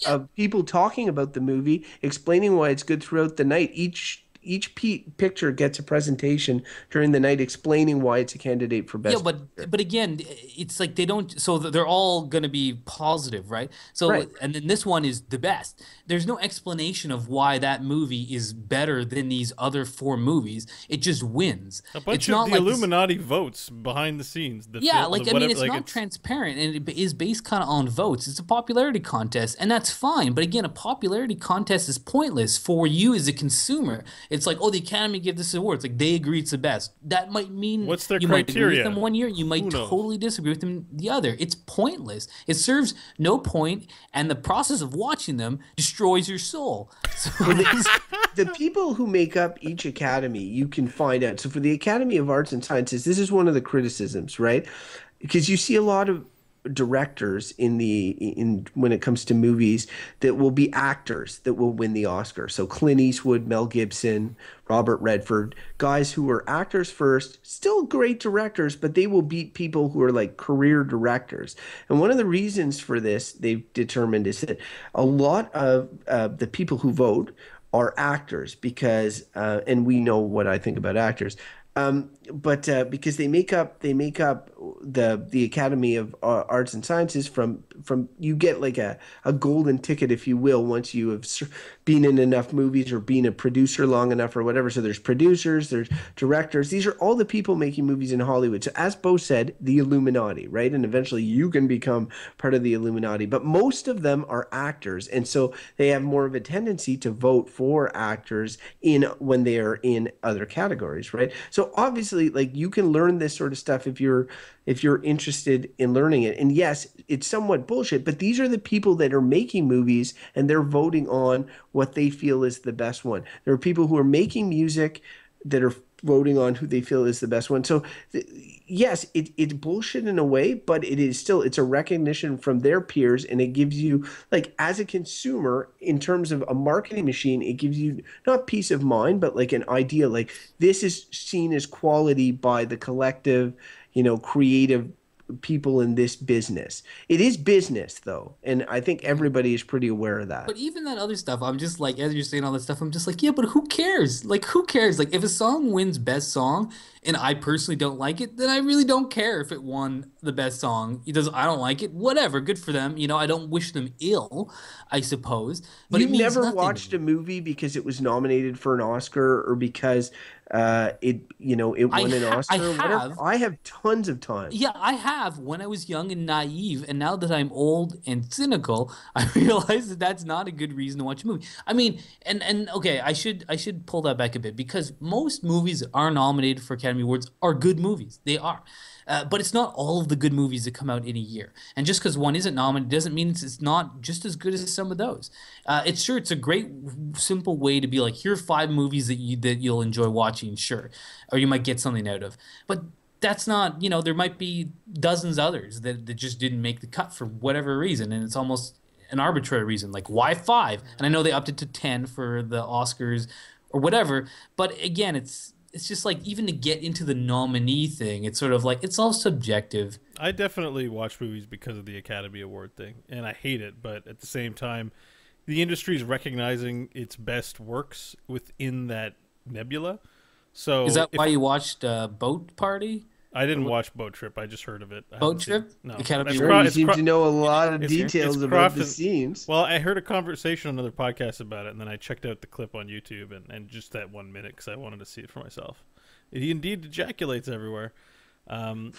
of people talking about the movie, explaining why it's good throughout the night. Each picture gets a presentation during the night explaining why it's a candidate for Yeah, best picture. but again, it's like they don't. So they're all going to be positive, right? So Right. and then this one is the best. There's no explanation of why that movie is better than these other four movies. It just wins. A bunch It's of not the like this. Illuminati votes behind the scenes. The Yeah, film, the like I mean, whatever, it's like not it's transparent, and it is based kind of on votes. It's a popularity contest, and that's fine. But again, a popularity contest is pointless for you as a consumer. It's like, oh, the Academy give this award. It's like they agree it's the best. That might mean what's their you might agree with them criteria? one year, you Who might knows? totally disagree with them the other. It's pointless. It serves no point, and the process of watching them destroys your soul. So Well, the people who make up each academy, you can find out. So for the Academy of Arts and Sciences, this is one of the criticisms, right? Because you see a lot of directors in when it comes to movies that will be actors that will win the Oscar. So Clint Eastwood, Mel Gibson, Robert Redford, guys who are actors first, still great directors, but they will beat people who are like career directors. And one of the reasons for this they've determined is that a lot of the people who vote are actors because and we know what I think about actors. But because they make up the Academy of Arts and Sciences from you get like a golden ticket, if you will, once you have been in enough movies or been a producer long enough or whatever. So there's producers, there's directors. These are all the people making movies in Hollywood. So as Bo said, the Illuminati, right? And eventually you can become part of the Illuminati. But most of them are actors, and so they have more of a tendency to vote for actors in when they are in other categories, right? So obviously, like you can learn this sort of stuff if you're interested in learning it. And yes, it's somewhat bullshit, but these are the people that are making movies and they're voting on what they feel is the best one. There are people who are making music that are voting on who they feel is the best one. So yes, it's bullshit in a way, but it is still it's a recognition from their peers, and it gives you like as a consumer in terms of a marketing machine, it gives you not peace of mind, but like an idea like this is seen as quality by the collective, creative people in this business. It is business though, and I think everybody is pretty aware of that. but even that other stuff, I'm just like, as you're saying all this stuff, I'm just like, yeah, but who cares? Like, who cares? Like, if a song wins best song and I personally don't like it, then I really don't care if it won the best song. It does, I don't like it, whatever, good for them. I don't wish them ill, I suppose, but it You've means never nothing to watched a me. movie because it was nominated for an Oscar or because it won an I Oscar or whatever. have. I have tons of time. Yeah, I have when I was young and naive, and now that I'm old and cynical, I realize that that's not a good reason to watch a movie. I mean, and okay, I should pull that back a bit because most movies that are nominated for Academy Awards are good movies. They are. But it's not all of the good movies that come out in a year. And just because one isn't nominated doesn't mean it's not just as good as some of those. It's a great simple way to be like, here are five movies that you'll enjoy watching, sure, or you might get something out of. But that's not, there might be dozens others that just didn't make the cut for whatever reason, and it's almost an arbitrary reason. Like, why five? And I know they upped it to 10 for the Oscars or whatever, but again, it's just like even to get into the nominee thing, it's sort of like it's all subjective. I definitely watch movies because of the Academy Award thing, and I hate it. But at the same time, the industry is recognizing its best works within that nebula. Is So that if why you watched Boat Party? I didn't watch Boat Trip, I just heard of it. I Boat haven't seen it. Trip? No, Academy it's, Sure, Award? you it's, seem to know a lot of it's details about the Crofton. scenes. Well, I heard a conversation on another podcast about it, and then I checked out the clip on YouTube and just that 1 minute because I wanted to see it for myself. He indeed ejaculates everywhere. Um,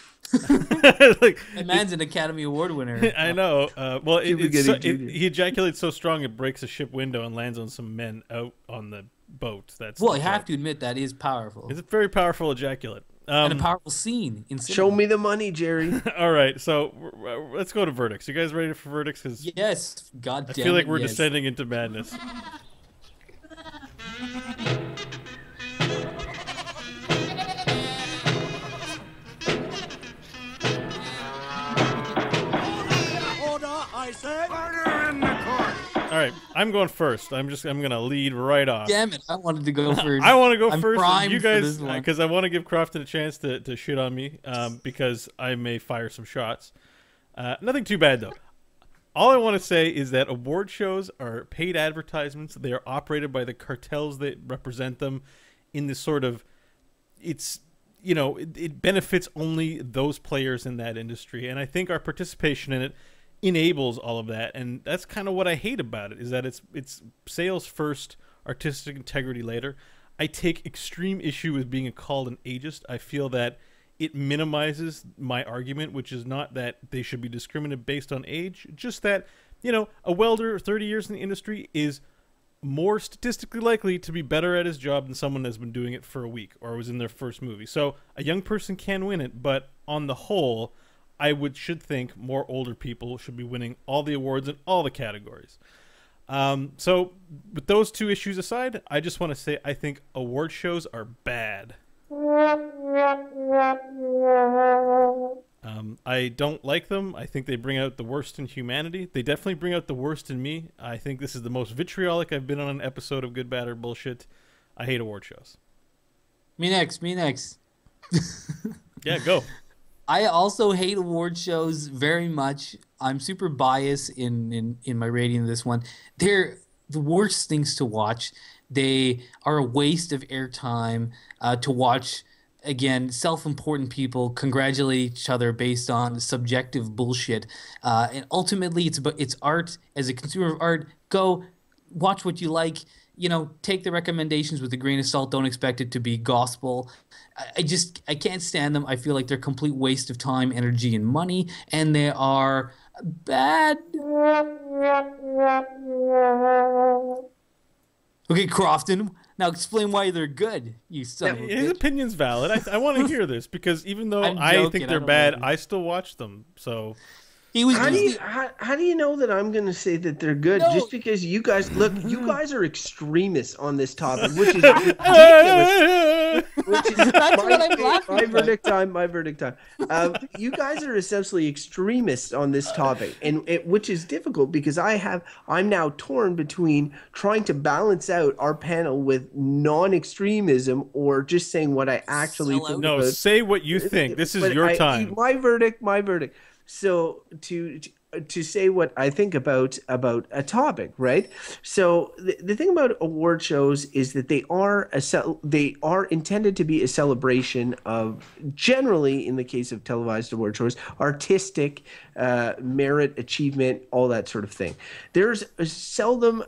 like That man's an Academy Award winner. I know. Well, Cuba Gooding Jr. he ejaculates so strong it breaks a ship window and lands on some men out on the boat. That's Well, the I have joke. to admit that is powerful. It's a very powerful ejaculate. And a powerful scene in Show cinema. me the money, Jerry. All right, so let's go to verdicts. You guys ready for verdicts? Because Yes, god I damn feel like it, we're yes. descending into madness. Order, I say. Order in the court. All right, I'm going first. I'm gonna lead right off. Damn it, I wanted to go first. I want to go I'm first. primed You for guys, this one. because I want to give Crofton a chance to shit on me, because I may fire some shots. Nothing too bad though. All I want to say is that award shows are paid advertisements. They are operated by the cartels that represent them in this sort of, it's, it benefits only those players in that industry. And I think our participation in it enables all of that. And that's kind of what I hate about it, is that it's sales first, artistic integrity later. I take extreme issue with being called an ageist. I feel that it minimizes my argument, which is not that they should be discriminated based on age, just that, a welder 30 years in the industry is more statistically likely to be better at his job than someone that's been doing it for a week or was in their first movie. So a young person can win it, but on the whole, I should think more older people should be winning all the awards in all the categories. So with those two issues aside, I just want to say I think award shows are bad. I don't like them. I think they bring out the worst in humanity. They definitely bring out the worst in me. I think this is the most vitriolic I've been on an episode of Good, Bad, or Bullshit. I hate award shows. Me next. Yeah, go. I also hate award shows very much. I'm super biased in my rating of this one. They're the worst things to watch. They are a waste of airtime to watch. Again, self-important people congratulate each other based on subjective bullshit, and ultimately, it's art. As a consumer of art, go watch what you like. Take the recommendations with a grain of salt. Don't expect it to be gospel. I can't stand them. I feel like they're a complete waste of time, energy, and money, and they are bad. Okay, Crofton. Now explain why they're good, you son of a His bitch. opinion's valid. I want to hear this because even though I think they're bad, I still watch them. So How do you know that I'm going to say that they're good? No. Just because you guys you guys are extremists on this topic, which is ridiculous. Which is That's what I'm laughing my about. verdict time. You guys are essentially extremists on this topic, and which is difficult because I'm now torn between trying to balance out our panel with non-extremism or just saying what I actually Sell out. think. no, about. say what you think. This is But your time. My verdict. So to say what I think about a topic, right? So the thing about award shows is that they are intended to be a celebration of, generally in the case of televised award shows, artistic merit, achievement, all that sort of thing. There's seldom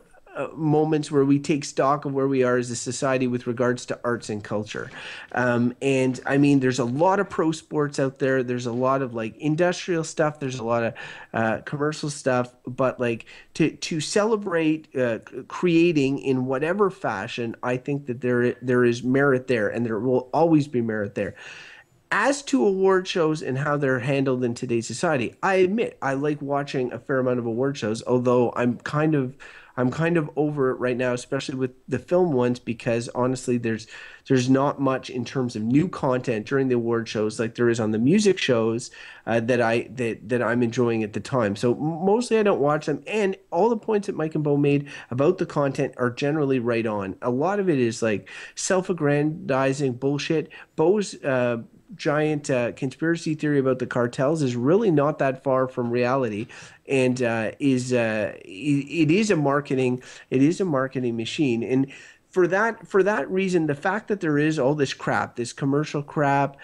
moments where we take stock of where we are as a society with regards to arts and culture. And I mean, there's a lot of pro sports out there. There's a lot of like industrial stuff. There's a lot of commercial stuff. But like to celebrate creating in whatever fashion, I think that there is merit there, and there will always be merit there. As to award shows and how they're handled in today's society, I admit I like watching a fair amount of award shows, although I'm kind of over it right now, especially with the film ones, because honestly, there's not much in terms of new content during the award shows like there is on the music shows that I'm enjoying at the time. So mostly I don't watch them, and all the points that Mike and Bo made about the content are generally right on. A lot of it is like self-aggrandizing bullshit. Bo's giant conspiracy theory about the cartels is really not that far from reality, and it is a marketing machine. And for that reason, the fact that there is all this crap, this commercial crap,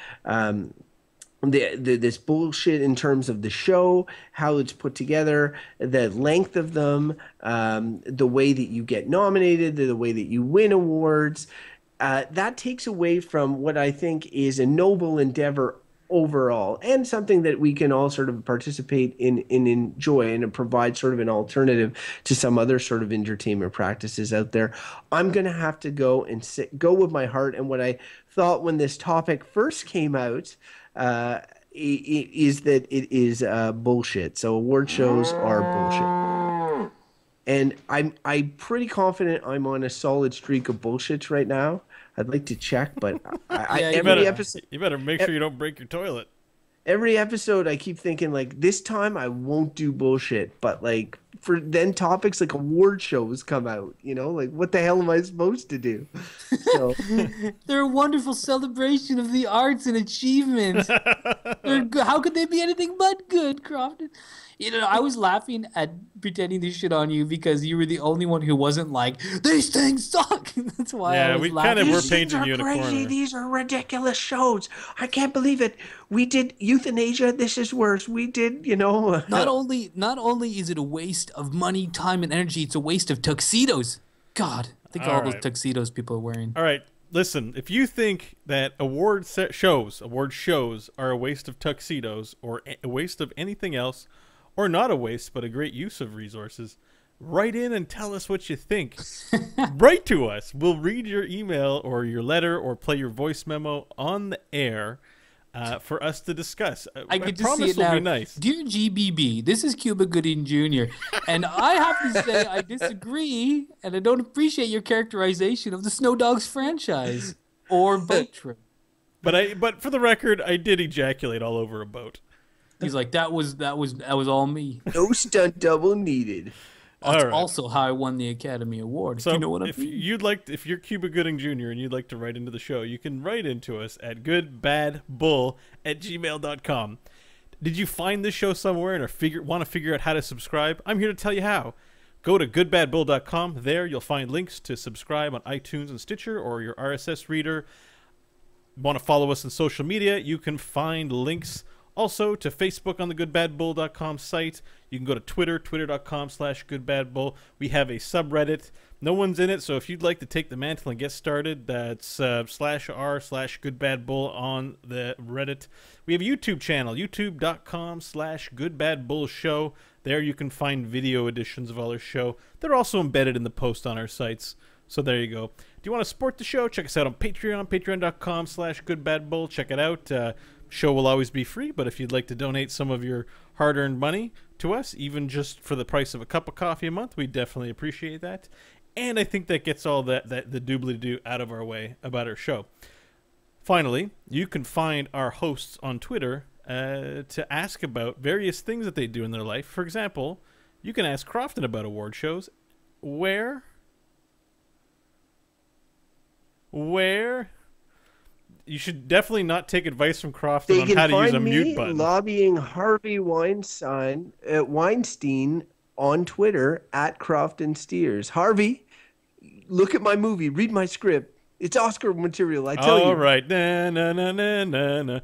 this bullshit in terms of the show, how it's put together, the length of them, the way that you get nominated, the way that you win awards, that takes away from what I think is a noble endeavor overall, and something that we can all sort of participate in enjoy, and it provides sort of an alternative to some other sort of entertainment practices out there. I'm going to have to go with my heart, and what I thought when this topic first came out is that it is bullshit. So award shows are bullshit. And I'm pretty confident I'm on a solid streak of bullshits right now. I'd like to check, but you better make sure you don't break your toilet. Every episode I keep thinking like, this time I won't do bullshit, but like for then topics like award shows come out, like what the hell am I supposed to do? So They're a wonderful celebration of the arts and achievement. How could they be anything but good, Crofton? You know, I was laughing at pretending to shit on you because you were the only one who wasn't like, these things suck. That's why I Yeah, was we laughing. kind of were These things painting are you in a crazy. corner. These are ridiculous shows. I can't believe it. We did euthanasia. This is worse. We did, Not only is it a waste of money, time, and energy, it's a waste of tuxedos. God, think of All all those right. tuxedos people are wearing. All right, listen. If you think that award shows are a waste of tuxedos or a waste of anything else, or not a waste but a great use of resources, write in and tell us what you think. Write to us. We'll read your email or your letter or play your voice memo on the air for us to discuss. I get to promise see it will now. be nice. Dear GBB, this is Cuba Gooding Jr. And I have to say I disagree, and I don't appreciate your characterization of the Snow Dogs franchise or boat trip. But for the record, I did ejaculate all over a boat. He's like, that was all me. no stunt double needed. That's All right. also how I won the Academy Award. So if you know what I if mean. if you're Cuba Gooding Jr. and you'd like to write into the show, you can write into us at goodbadbull@gmail.com. Did you find this show somewhere and want to figure out how to subscribe? I'm here to tell you how. Go to goodbadbull.com. There you'll find links to subscribe on iTunes and Stitcher or your RSS reader. Want to follow us on social media? You can find links also to Facebook on the goodbadbull.com site. You can go to Twitter, twitter.com/goodbadbull. We have a subreddit. No one's in it, so if you'd like to take the mantle and get started, that's /r/goodbadbull on the Reddit. We have a YouTube channel, youtube.com/goodbadbullshow. There you can find video editions of all our show. They're also embedded in the post on our sites. So there you go. Do you want to support the show? Check us out on Patreon, patreon.com/goodbadbull. Check it out. Show will always be free, but if you'd like to donate some of your hard-earned money to us, even just for the price of a cup of coffee a month, we definitely appreciate that. And I think that gets all the doobly-doo out of our way about our show. Finally, you can find our hosts on Twitter to ask about various things that they do in their life. For example, you can ask Crofton about award shows. Where? You should definitely not take advice from Crofton They on can how to use a find mute me button. lobbying Harvey Weinstein on Twitter at Crofton Steers. Harvey, look at my movie. Read my script. It's Oscar material, I tell you. All right. Na, na, na, na, na, na.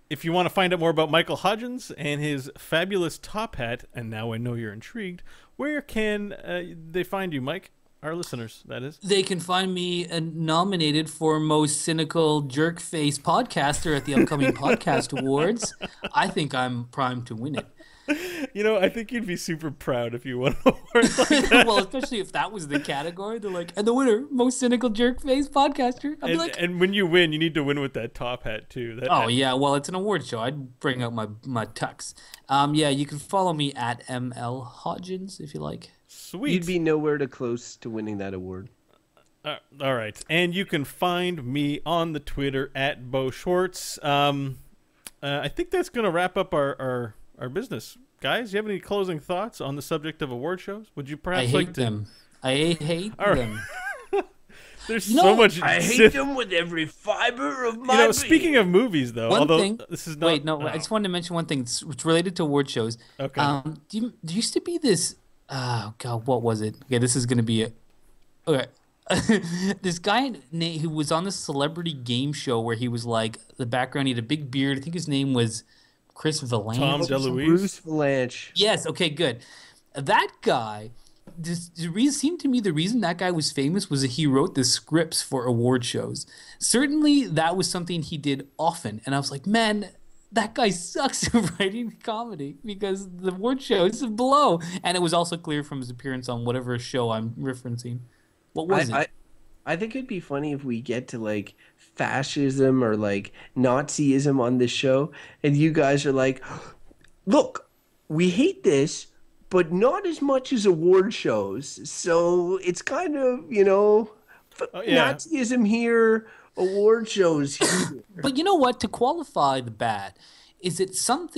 If you want to find out more about Michael Hudgens and his fabulous top hat, and now I know you're intrigued, where can they find you, Mike? Our listeners, that is. They can find me nominated for most cynical jerk face podcaster at the upcoming podcast awards. I think I'm primed to win it. You know, I think you'd be super proud if you won an award like that. Well, especially if that was the category. They're like, and the winner, most cynical jerk face podcaster. I'd be like, And when you win, you need to win with that top hat too. oh yeah, well it's an award show. I'd bring out my tux. Yeah, you can follow me at ML Hodgins if you like. Sweet. You'd be nowhere to close to winning that award. All right, and you can find me on the Twitter at Bo Schwartz. I think that's going to wrap up our business, guys. You have any closing thoughts on the subject of award shows? Would you perhaps I like hate to? them. I hate All right. them. There's You so know, much. I hate them with every fiber of my being. Speaking of movies, though, One although thing. this is not. Wait, no. I just wanted to mention one thing. It's related to award shows. Okay. There used to be this. Oh God, what was it? Okay, this is gonna be it. Okay. This guy who was on this celebrity game show where he was like the background. He had a big beard. I think his name was Chris Valanche. Tom or something. DeLuise. Bruce Valanche. Yes. Okay. Good. That guy. Seemed to me the reason that guy was famous was that he wrote the scripts for award shows. Certainly, that was something he did often, and I was like, man, that guy sucks at writing comedy because the award shows blow. And it was also clear from his appearance on whatever show I'm referencing. What was it? I think it'd be funny if we get to like fascism or like Nazism on this show, and you guys are like, look, we hate this, but not as much as award shows. So it's kind of, Nazism here, award shows here. But you know what? To qualify the bad, is that some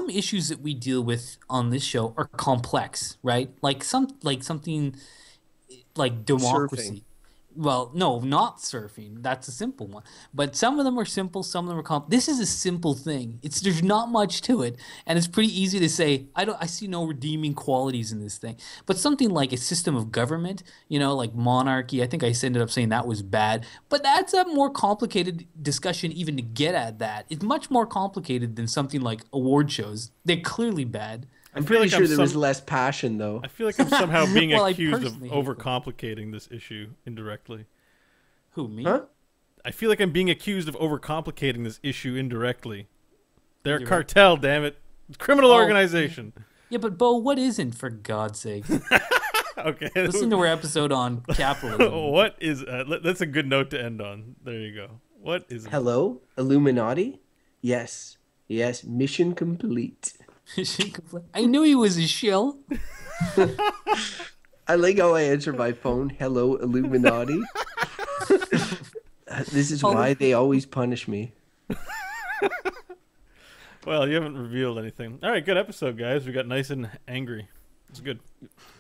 issues that we deal with on this show are complex, right? Like something like democracy. Surfing. Well, no, not surfing. That's a simple one. But some of them are simple, some of them are complex. This is a simple thing. There's not much to it, and it's pretty easy to say, I see no redeeming qualities in this thing. But something like a system of government, like monarchy, I think I ended up saying that was bad. But that's a more complicated discussion even to get at that. It's much more complicated than something like award shows. They're clearly bad. I'm pretty sure there was less passion, though. I feel like I'm somehow being Well, accused of overcomplicating this issue indirectly. Who, me? Huh? I feel like I'm being accused of overcomplicating this issue indirectly. They're a cartel, damn it. Criminal organization. Yeah, but Bo, what isn't, for God's sake? Okay. Listen to our episode on capitalism. What is... that's a good note to end on. There you go. What is... Hello? Illuminati? Yes. Yes, mission complete. I knew he was a shill. I like how I answer my phone. Hello, Illuminati. This is why they always punish me. Well, you haven't revealed anything. All right, good episode, guys. We got nice and angry. It's good.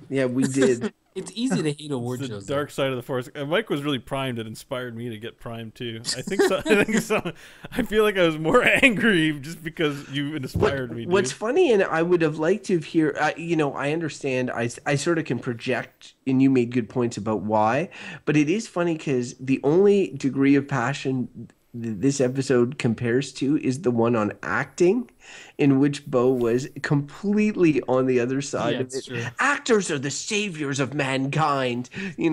Yeah, we did. It's easy to hate award It's the shows. dark side of the force. Mike was really primed. It inspired me to get primed too. I think so. I feel like I was more angry just because you inspired me. Dude. What's funny, and I would have liked to hear. I understand. I sort of can project, and you made good points about why. But it is funny because the only degree of passion this episode compares to is the one on acting, in which Bo was completely on the other side of it. True. Actors are the saviors of mankind, and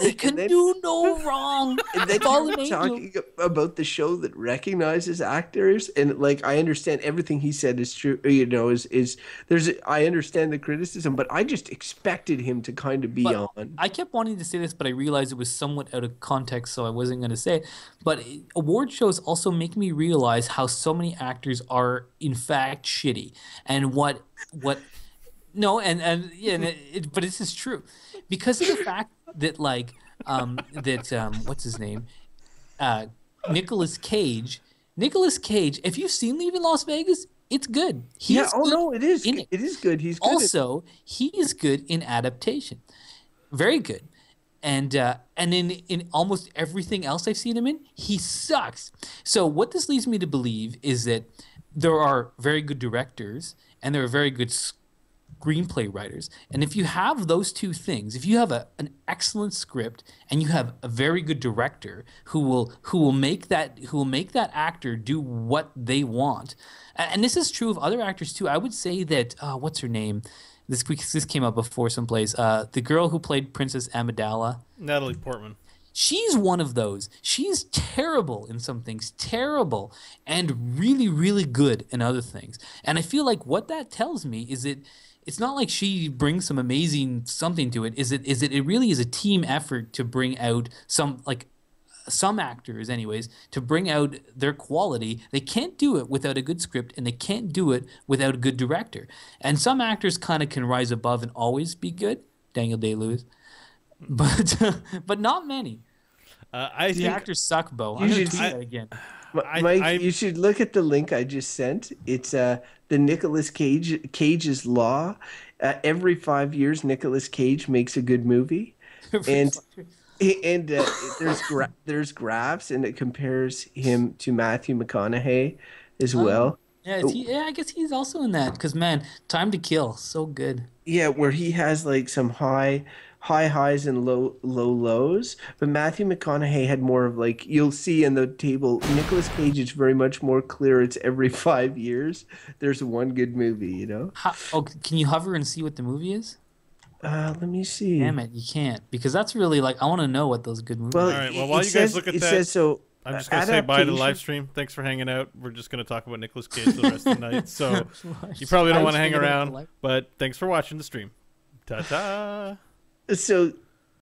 They can do no wrong. and then you were talking about the show that recognizes actors, and I understand everything he said is true. I understand the criticism, but I just expected him to kind of be on. I kept wanting to say this, but I realized it was somewhat out of context, so I wasn't going to say it. But award shows also make me realize how so many actors are in fact shitty, and but this is true because of the fact that what's his name, Nicolas Cage. If you've seen Leaving Las Vegas, it's good. It is. It is good. He's good. Also, he is good in adaptation, very good. And in almost everything else I've seen him in, he sucks. So what this leads me to believe is that there are very good directors and there are very good screenplay writers. And if you have those two things, if you have an excellent script and you have a very good director who will make that actor do what they want, and this is true of other actors too. I would say that what's her name? This came up before someplace. The girl who played Princess Amidala. Natalie Portman. She's one of those. She's terrible in some things, terrible, and really, really good in other things. And I feel like what that tells me is that it's not like she brings some amazing something to it. It really is a team effort to bring out some actors anyways, to bring out their quality. They can't do it without a good script, and they can't do it without a good director. And some actors kind of can rise above and always be good. Daniel Day-Lewis. But not many. I think actors suck, Bo. I'm going to tweet that again. Mike, you should look at the link I just sent. It's the Nicolas Cage's Law. Every 5 years, Nicolas Cage makes a good movie. And there's graphs, and it compares him to Matthew McConaughey as well. Yeah, I guess he's also in that because, man, Time to Kill, so good. Yeah, where he has some high highs and low lows, but Matthew McConaughey had more of you'll see in the table. Nicolas Cage is very much more clear. It's every 5 years there's one good movie. Can you hover and see what the movie is? Let me see. Damn it, you can't, because that's really I want to know what those good movies. Well, all right. Well, while you guys look at that, says so. I'm just gonna say bye to the live stream. Thanks for hanging out. We're just gonna talk about Nicolas Cage the rest of the night. So you probably don't want to hang around, but thanks for watching the stream. Ta ta. So